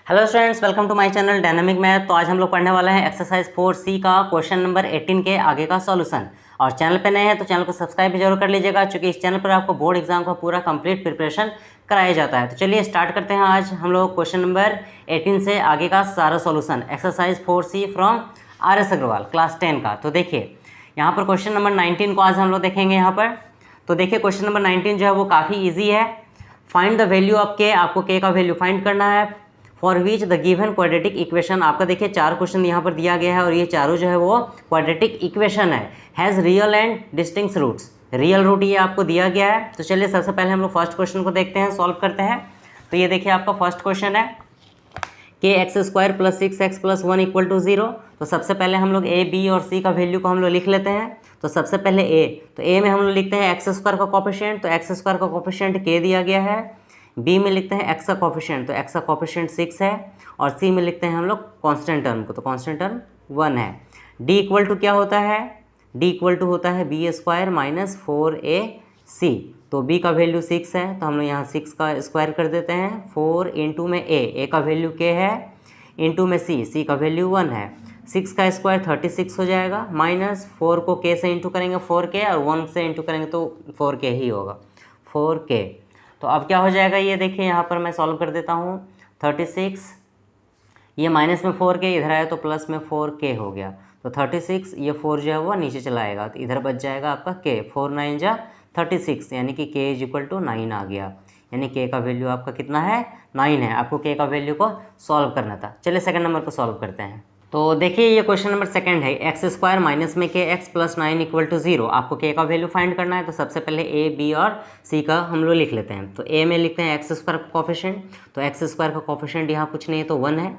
Hello students, welcome to my channel dynamic math. तो आज हम लोग पढ़ने वाले हैं एक्सरसाइज 4C का क्वेश्चन नंबर 18 के आगे का सॉल्यूशन। और चैनल पे नए हैं तो चैनल को सब्सक्राइब भी जरूर कर लीजिएगा, क्योंकि इस चैनल पर आपको बोर्ड एग्जाम का पूरा कंप्लीट प्रिपरेशन कराया जाता है। तो चलिए स्टार्ट करते हैं आज हम लोग क्वेश्चन नंबर 18 से आगे का सारा solution, exercise 4C from RS Agarwal class 10 का। तो देखिए यहाँ पर क्वेश्चन नंबर 19 को आज हम लोग देखेंगे यहाँ पर। तो देखिए क्वेश्चन नंबर 19 जो है वो काफ़ी ईजी है। फाइंड द वैल्यू ऑफ के, आपको के का वैल्यू फाइंड करना है। For which the given quadratic equation, आपका देखिए चार क्वेश्चन यहाँ पर दिया गया है और ये चारों जो है वो क्वाड्रेटिक इक्वेशन है। Has real and distinct roots, real root ये आपको दिया गया है। तो चलिए सबसे पहले हम लोग फर्स्ट क्वेश्चन को देखते हैं, सॉल्व करते हैं। तो ये देखिए आपका फर्स्ट क्वेश्चन है k x square plus 6x plus 1 equal to 0। तो सबसे पहले हम लोग ए बी और सी का वैल्यू को हम लोग लिख लेते हैं। तो सबसे पहले ए, तो ए में हम लोग लिखते हैं एक्स स्क्वायर का कोफिशिएंट, तो एक्स स्क्वायर का कोफिशिएंट के दिया गया है। बी में लिखते हैं एक्स का कोफिशिएंट, तो एक्स का कोफिशिएंट 6 है। और सी में लिखते हैं हम लोग कांस्टेंट टर्म को, तो कांस्टेंट टर्म 1 है। डी इक्वल टू क्या होता है, डी इक्वल टू होता है बी स्क्वायर माइनस 4ac। तो b का वैल्यू 6 है, तो हम लोग यहाँ 6 का स्क्वायर कर देते हैं। 4 इंटू में a का वैल्यू k है, इंटू में c का वैल्यू 1 है। 6 का स्क्वायर 36 हो जाएगा, माइनस 4 को k से इंटू करेंगे 4k, और 1 से इंटू करेंगे तो 4k ही होगा, 4k। तो अब क्या हो जाएगा ये देखिए यहाँ पर मैं सॉल्व कर देता हूँ। 36, ये माइनस में 4k इधर आया तो प्लस में 4k हो गया। तो 36, ये 4 जो है वो नीचे चला आएगा, तो इधर बच जाएगा आपका k। 4 9 जा 36, यानी कि k इज इक्वल टू 9 आ गया। यानी k का वैल्यू आपका कितना है, 9 है। आपको k का वैल्यू को सॉल्व करना था। चलिए सेकंड नंबर को सॉल्व करते हैं। तो देखिए ये क्वेश्चन नंबर सेकंड है, एक्स स्क्वायर माइनस में के एक्स प्लस 9 इक्वल टू 0। आपको k का वैल्यू फाइंड करना है। तो सबसे पहले a b और c का हम लोग लिख लेते हैं। तो a में लिखते हैं एक्स स्क्वायर का कोफिशिएंट, तो एक्स स्क्वायर का कोफिशिएंट यहाँ कुछ नहीं है तो 1 है।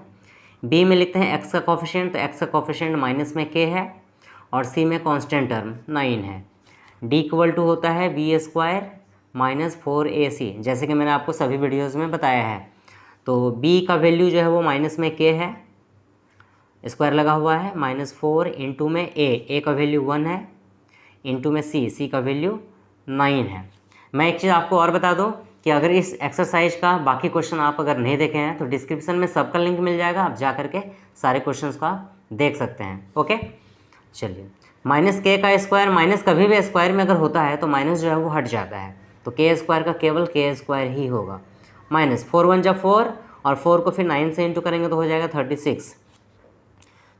बी में लिखते हैं एक्स का कोफिशिएंट, तो एक्स का कोफिशिएंट माइनस में k है। और सी में कांस्टेंट टर्म 9 है। डी इक्वल टू होता है बी स्क्वायर माइनस 4ac, जैसे कि मैंने आपको सभी वीडियोज़ में बताया है। तो b का वैल्यू जो है वो माइनस में k है, स्क्वायर लगा हुआ है, माइनस 4 इंटू में a का वैल्यू 1 है, इंटू में c का वैल्यू 9 है। मैं एक चीज़ आपको और बता दूं कि अगर इस एक्सरसाइज का बाकी क्वेश्चन आप अगर नहीं देखे हैं तो डिस्क्रिप्शन में सबका लिंक मिल जाएगा, आप जा करके सारे क्वेश्चंस का देख सकते हैं। ओके, चलिए माइनस के का स्क्वायर, माइनस कभी भी स्क्वायर में अगर होता है तो माइनस जो है वो हट जाता है, तो के स्क्वायर का केवल के स्क्वायर ही होगा। माइनस 4 1 जा 4, और 4 को फिर 9 से इंटू करेंगे तो हो जाएगा 36।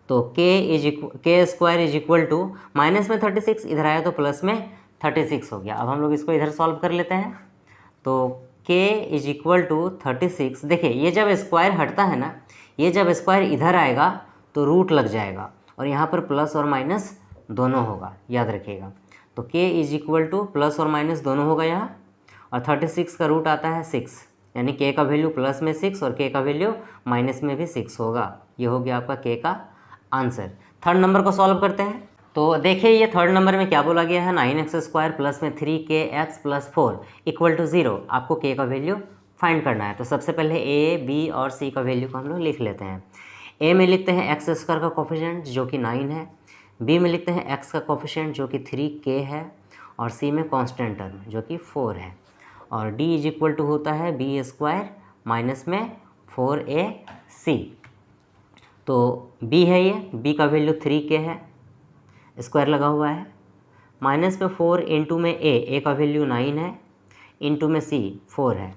तो k square is equal to, minus में 36 इधर आया तो प्लस में 36 हो गया। अब हम लोग इसको इधर सॉल्व कर लेते हैं। तो k इज इक्वल टू 36, देखिए ये जब स्क्वायर हटता है ना, ये जब स्क्वायर इधर आएगा तो रूट लग जाएगा, और यहाँ पर प्लस और माइनस दोनों होगा, याद रखिएगा। तो k is equal two plus और माइनस दोनों होगा यहाँ, और 36 का रूट आता है 6, यानी k का वैल्यू प्लस में 6 और k का वैल्यू माइनस में भी 6 होगा। ये हो गया आपका k का आंसर। थर्ड नंबर को सॉल्व करते हैं। तो देखिए ये थर्ड नंबर में क्या बोला गया है, 9x स्क्वायर प्लस में 3kx प्लस 4 इक्वल टू 0। आपको k का वैल्यू फाइंड करना है। तो सबसे पहले a b और c का वैल्यू को हम लोग लिख लेते हैं। a में लिखते हैं एक्स स्क्वायर का कोफिशिएंट जो कि 9 है, b में लिखते हैं x का कोफिशिएंट जो कि 3k है, और c में कांस्टेंट टर्म जो कि 4 है। और d इज इक्वल टू होता है b स्क्वायर माइनस में 4ac। तो b है, ये b का वैल्यू 3k है, स्क्वायर लगा हुआ है, माइनस में 4 इंटू में a का वैल्यू 9 है, इंटू में c 4 है।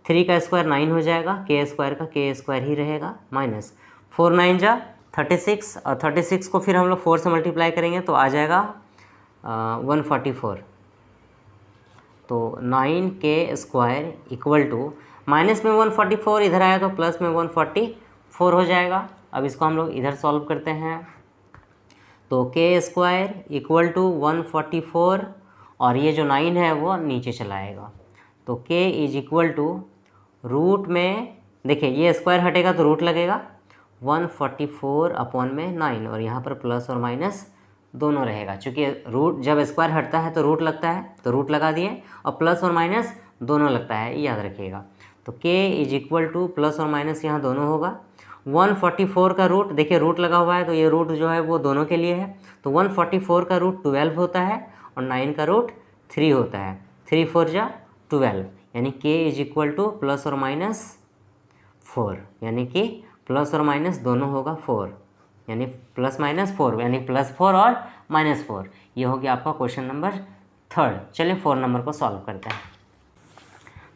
3 का स्क्वायर 9 हो जाएगा, k स्क्वायर का k स्क्वायर ही रहेगा, माइनस 4 9 जा 36, और 36 को फिर हम लोग 4 से मल्टीप्लाई करेंगे तो आ जाएगा 144। तो 9k square equal to, minus में 144 इधर आया तो प्लस में 144 हो जाएगा। अब इसको हम लोग इधर सॉल्व करते हैं। तो k स्क्वायर इक्वल टू 144, और ये जो 9 है वो नीचे चला आएगा। तो k is equal to root में, देखिए ये स्क्वायर हटेगा तो रूट लगेगा, 144 अपॉन में 9, और यहाँ पर प्लस और माइनस दोनों रहेगा। चूँकि रूट जब स्क्वायर हटता है तो रूट लगता है, तो रूट लगा दिए, और प्लस और माइनस दोनों लगता है, याद रखिएगा। तो k is equal two plus और माइनस यहाँ दोनों होगा। 144 का रूट, देखिए रूट लगा हुआ है तो ये रूट जो है वो दोनों के लिए है। तो 144 का रूट 12 होता है, और 9 का रूट 3 होता है। 3 4 जा 12, यानी k is equal two plus और माइनस 4, यानी कि प्लस और माइनस दोनों होगा 4, यानी प्लस माइनस 4, यानी +4 और -4। ये हो गया आपका क्वेश्चन नंबर 3। चलिए 4 नंबर को सॉल्व करते हैं।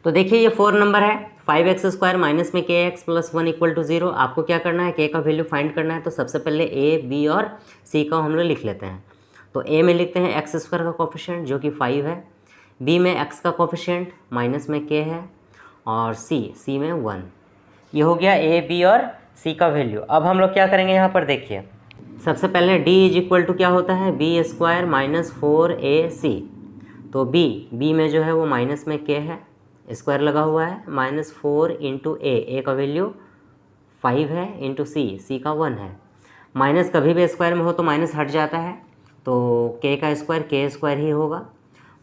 तो देखिए ये 4 नंबर है, 5x² माइनस में kx + 1 = 0। आपको क्या करना है, k का वैल्यू फाइंड करना है। तो सबसे पहले a, b और c का हम लोग लिख लेते हैं। तो a में लिखते हैं x² का कोफिशिएंट जो कि 5 है, b में x का कोफिशिएंट माइनस में k है, और c में 1। ये हो गया a, b और c का वैल्यू। अब हम लोग क्या करेंगे, यहाँ पर देखिए सबसे पहले d = क्या होता है, b² - 4ac। तो b में जो है वो माइनस में k है, स्क्वायर लगा हुआ है, -4 × a का वैल्यू 5 है, इंटू c का 1 है। माइनस कभी भी स्क्वायर में हो तो माइनस हट जाता है, तो k का स्क्वायर k² ही होगा।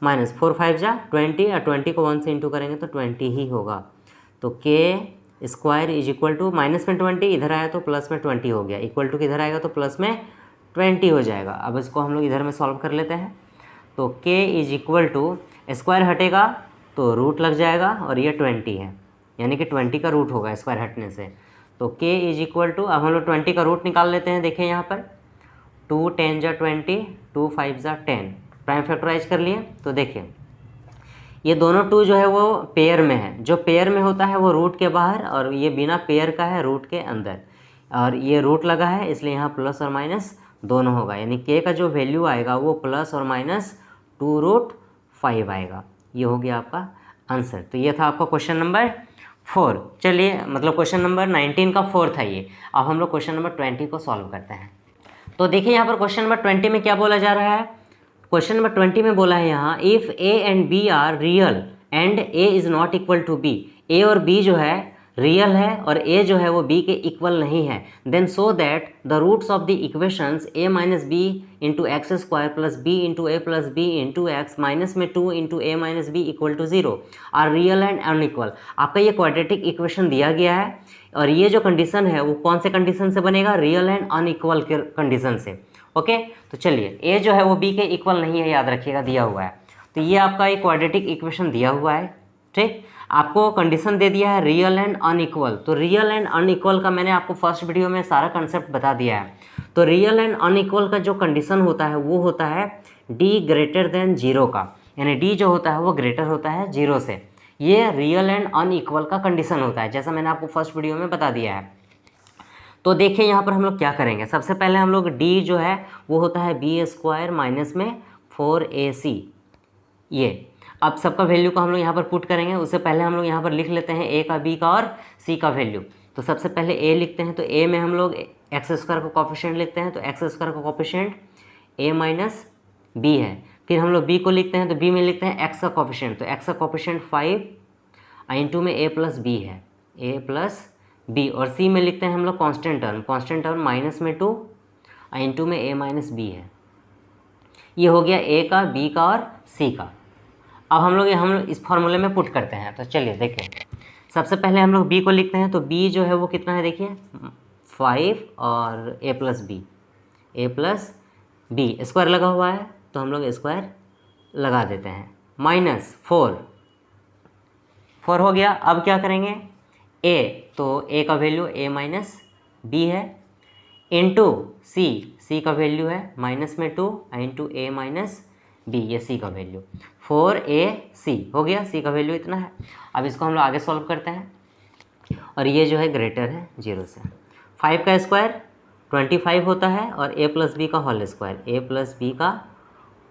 -4 5 जा 20, और 20 को 1 से इंटू करेंगे तो 20 ही होगा। तो k² = माइनस में 20 इधर आया तो प्लस में 20 हो गया, इक्वल टू किधर आएगा तो प्लस में 20 हो जाएगा। अब इसको हम लोग इधर में सॉल्व कर लेते हैं। तो k स्क्वायर हटेगा तो रूट लग जाएगा, और ये 20 है, यानी कि 20 का रूट होगा स्क्वायर हटने से। तो k अब हम लोग 20 का रूट निकाल लेते हैं। देखिए यहाँ पर 2 10 जा 20, 2 5 जा 10, प्राइम फैक्टराइज कर लिए। तो देखिए ये दोनों 2 जो है वो पेयर में है, जो पेयर में होता है वो रूट के बाहर, और ये बिना पेयर का है रूट के अंदर, और ये रूट लगा है इसलिए यहाँ प्लस और माइनस दोनों होगा, यानी k का जो वैल्यू आएगा वो प्लस और माइनस 2√5 आएगा। ये हो गया आपका आंसर। तो ये था आपका क्वेश्चन नंबर 4। चलिए मतलब क्वेश्चन नंबर 19 का 4 था ये। अब हम लोग क्वेश्चन नंबर 20 को सॉल्व करते हैं। तो देखिए यहाँ पर क्वेश्चन नंबर 20 में क्या बोला जा रहा है, क्वेश्चन नंबर 20 में बोला है यहाँ if a and b are real and a is not equal to b, a और b जो है रियल है और a जो है वो b के इक्वल नहीं है, then so that the roots of the equations a - b × x² + b × a + b × x minus में 2 × a - b = 0 are real and unequal. आपका ये क्वाड्रेटिक इक्वेशन दिया गया है, और ये जो कंडीशन है वो कौन से कंडीशन से बनेगा, रियल एंड अनइक्वल के कंडीशन से। ओके, तो चलिए a जो है वो b के इक्वल नहीं है, याद रखिएगा, दिया हुआ है। तो ये आपका एक क्वाड्रेटिक इक्वेशन दिया हुआ है, ठीक। आपको कंडीशन दे दिया है रियल एंड अनइक्वल। तो रियल एंड अनइक्वल का मैंने आपको फर्स्ट वीडियो में सारा कंसेप्ट बता दिया है। तो रियल एंड अनइक्वल का जो कंडीशन होता है वो होता है d > 0 का, यानी d जो होता है वो ग्रेटर होता है 0 से। ये रियल एंड अनइक्वल का कंडीशन होता है, जैसा मैंने आपको फर्स्ट वीडियो में बता दिया है। तो देखिए यहाँ पर हम लोग क्या करेंगे, सबसे पहले हम लोग d जो है वो होता है b² माइनस में 4ac। ये अब सबका वैल्यू को हम लोग यहाँ पर पुट करेंगे। उससे पहले हम लोग यहाँ पर लिख लेते हैं a का, b का और c का वैल्यू। तो सबसे पहले a लिखते हैं, तो a में हम लोग x² का कोफिशिएंट लिखते हैं, तो x² का कोफिशिएंट a - b है। फिर हम लोग b को लिखते हैं, तो b में लिखते हैं x का कोफिशिएंट, तो x का कोफिशिएंट 5 इंटू में a + b है, a + b, और c में लिखते हैं हम लोग कांस्टेंट टर्म माइनस में 2 इंटू में a - b है। ये हो गया a का, b का और c का। अब हम लोग इस फॉर्मूले में पुट करते हैं। तो चलिए देखें, सबसे पहले हम लोग b को लिखते हैं, तो b जो है वो कितना है, देखिए 5 और a + b स्क्वायर लगा हुआ है, तो हम लोग स्क्वायर लगा देते हैं, -4 हो गया। अब क्या करेंगे, a, तो a का वैल्यू a - b है, इंटू c का वैल्यू है माइनस में 2 इंटू a - b, ये c का वैल्यू 4ac हो गया, c का वैल्यू इतना है। अब इसको हम लोग आगे सॉल्व करते हैं, और ये जो है ग्रेटर है 0 से। 5 का स्क्वायर 25 होता है, और a + b का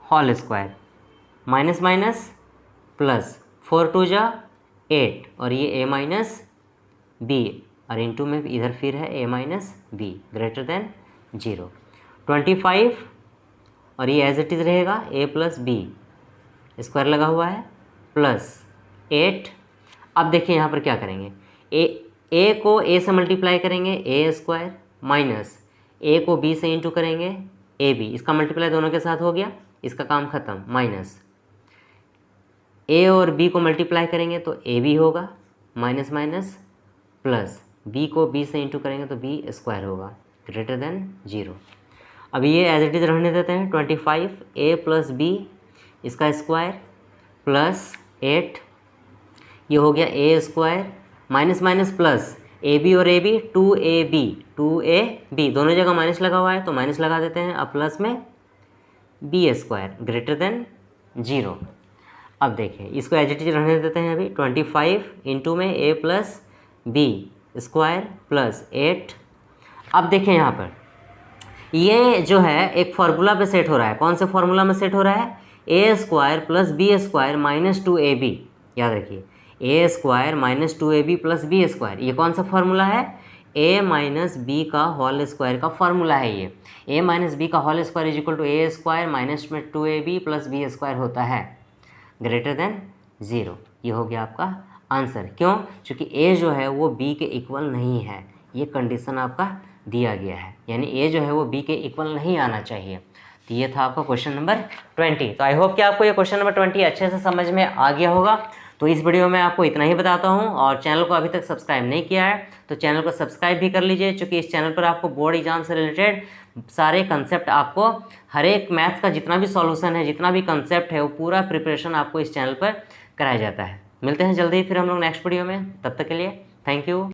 whole square, minus minus plus 4 2 जा 8, और ये a - b, और इंटू में इधर फिर है a - b ग्रेटर देन 0। 25 और ये एज इट इज़ रहेगा a + b स्क्वायर लगा हुआ है प्लस 8। अब देखिए यहाँ पर क्या करेंगे, a को a से मल्टीप्लाई करेंगे a² माइनस a को b से इंटू करेंगे ab, इसका मल्टीप्लाई दोनों के साथ हो गया, इसका काम ख़त्म, माइनस a और b को मल्टीप्लाई करेंगे तो ab होगा, माइनस माइनस प्लस b को b से इंटू करेंगे तो b² होगा ग्रेटर देन 0। अब ये एज इट इज़ रहने देते हैं। 25 a + b इसका स्क्वायर प्लस 8, ये हो गया a² minus minus plus AB और AB 2AB दोनों जगह माइनस लगा हुआ है तो माइनस लगा देते हैं। अब प्लस में b² ग्रेटर देन 0। अब देखिए इसको एज इट इज रहने देते हैं अभी। 25 इंटू में a प्लस b² प्लस 8। अब देखें यहाँ पर ये जो है एक फार्मूला पे सेट हो रहा है। कौन से फार्मूला में सेट हो रहा है? a² plus b² minus 2ab। याद रखिए a² minus 2ab plus b²। ये कौन सा फार्मूला है? a माइनस बी का होल स्क्वायर का फार्मूला है ये। a माइनस बी का whole square is equal to a² minus में 2ab प्लस b² होता है ग्रेटर देन 0। ये हो गया आपका आंसर। क्यों? क्योंकि a जो है वो b के इक्वल नहीं है। ये कंडीशन आपका दिया गया है, यानी a जो है वो b के इक्वल नहीं आना चाहिए। तो ये था आपका क्वेश्चन नंबर 20। तो आई होप कि आपको ये क्वेश्चन नंबर 20 अच्छे से समझ में आ गया होगा। तो इस वीडियो में आपको इतना ही बताता हूँ, और चैनल को अभी तक सब्सक्राइब नहीं किया है तो चैनल को सब्सक्राइब भी कर लीजिए, क्योंकि इस चैनल पर आपको बोर्ड एग्जाम से रिलेटेड सारे कंसेप्ट, आपको हर एक मैथ्स का जितना भी सॉल्यूशन है, जितना भी कंसेप्ट है, वो पूरा प्रिपरेशन आपको इस चैनल पर कराया जाता है। मिलते हैं जल्दी फिर हम लोग नेक्स्ट वीडियो में। तब तक के लिए थैंक यू।